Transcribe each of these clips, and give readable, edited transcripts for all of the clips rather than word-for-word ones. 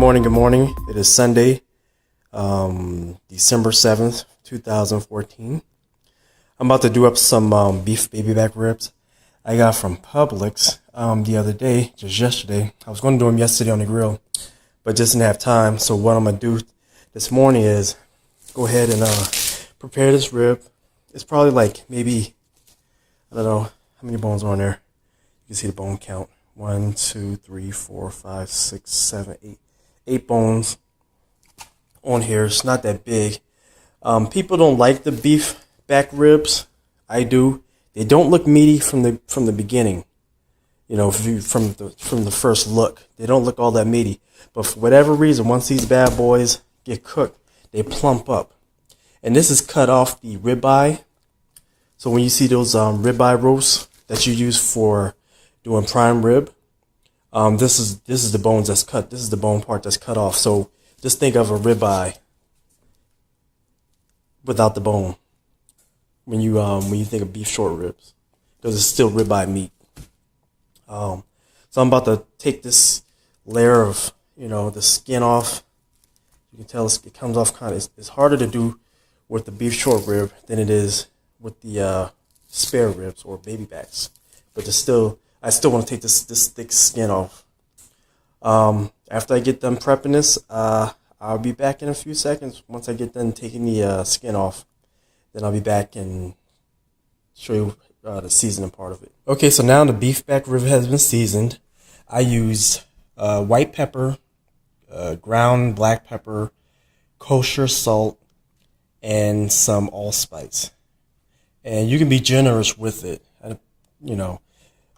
morning. Good morning. It is Sunday, December 7th, 2014. I'm about to do up some beef baby back ribs I got from Publix the other day, just yesterday. I was going to do them yesterday on the grill, but just didn't have time. So what I'm going to do this morning is go ahead and prepare this rib. It's probably like maybe, I don't know, how many bones are on there. You can see the bone count. 1, 2, 3, 4, 5, 6, 7, 8. 8 bones on here. It's not that big. People don't like the beef back ribs. I do. They don't look meaty from the beginning. You know, from the first look, they don't look all that meaty. But for whatever reason, once these bad boys get cooked, they plump up. And this is cut off the ribeye. So when you see those ribeye roasts that you use for doing prime rib, this is the bones that's cut. This is the bone part that's cut off. So just think of a ribeye without the bone when you think of beef short ribs, because it's still ribeye meat. So I'm about to take this layer of the skin off. You can tell it comes off kind of. It's harder to do with the beef short rib than it is with the spare ribs or baby backs, but I still want to take this thick skin off. After I get done prepping this, I'll be back in a few seconds. Once I get done taking the skin off, then I'll be back and show you the seasoning part of it. Okay, so now the beef back rib has been seasoned. I used white pepper, ground black pepper, kosher salt, and some allspice. And you can be generous with it,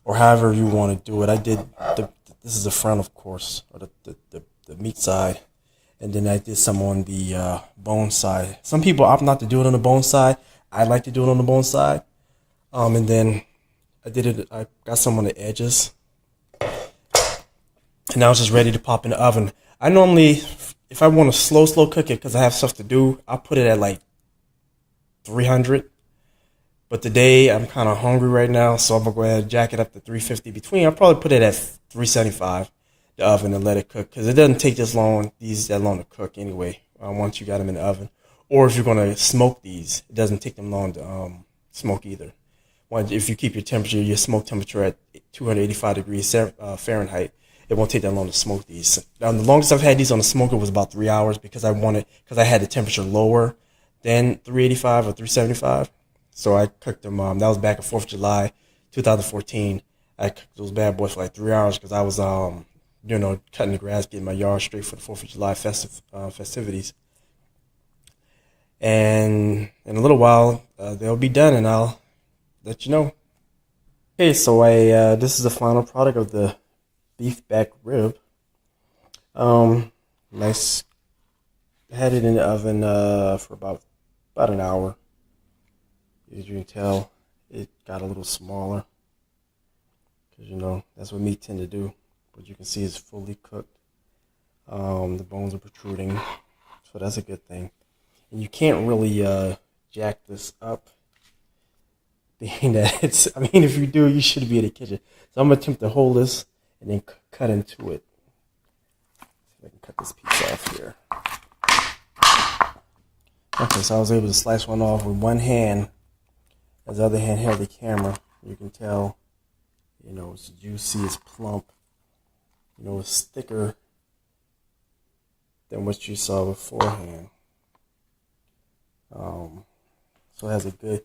or however you want to do it. I did this is the front, of course, or the meat side, and then I did some on the bone side. Some people opt not to do it on the bone side. I like to do it on the bone side, and then I got some on the edges, and now it's just ready to pop in the oven. I normally, if I want to slow cook it because I have stuff to do, I'll put it at like 300. But today I'm kind of hungry right now, so I'm gonna go ahead and jack it up to 350. I'll probably put it at 375, the oven, and let it cook, because it doesn't take that long to cook anyway. Once you got them in the oven, or if you're gonna smoke these, it doesn't take them long to smoke either. If you keep your smoke temperature at 285 degrees Fahrenheit, it won't take that long to smoke these. The longest I've had these on the smoker was about 3 hours because I had the temperature lower than 385 or 375. So I cooked them. That was back at 4th of July, 2014. I cooked those bad boys for like 3 hours because I was, cutting the grass, getting my yard straight for the 4th of July festivities. And in a little while, they'll be done, and I'll let you know. Okay, so this is the final product of the beef back rib. Nice. I had it in the oven for about an hour. As you can tell, it got a little smaller because, that's what meat tend to do. But you can see it's fully cooked. The bones are protruding, so that's a good thing. And you can't really jack this up, being that if you do, you should be in the kitchen. So I'm going to attempt to hold this and then cut into it. See if I can cut this piece off here. Okay, so I was able to slice one off with one hand, as the other hand held the camera. You can tell, it's juicy, it's plump, it's thicker than what you saw beforehand. So it has a good,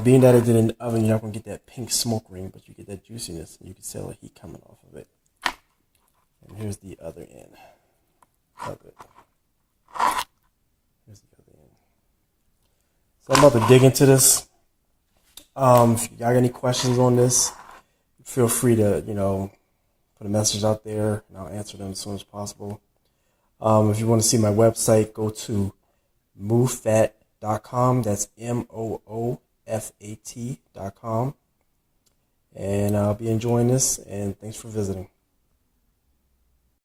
being that it's in the oven, you're not going to get that pink smoke ring, but you get that juiciness, and you can tell the heat coming off of it. And here's the other end of it. Here's the other end. So I'm about to dig into this. If you got any questions on this, feel free to, put a message out there, and I'll answer them as soon as possible. If you want to see my website, go to moofat.com. That's MOOFAT.com. And I'll be enjoying this, and thanks for visiting.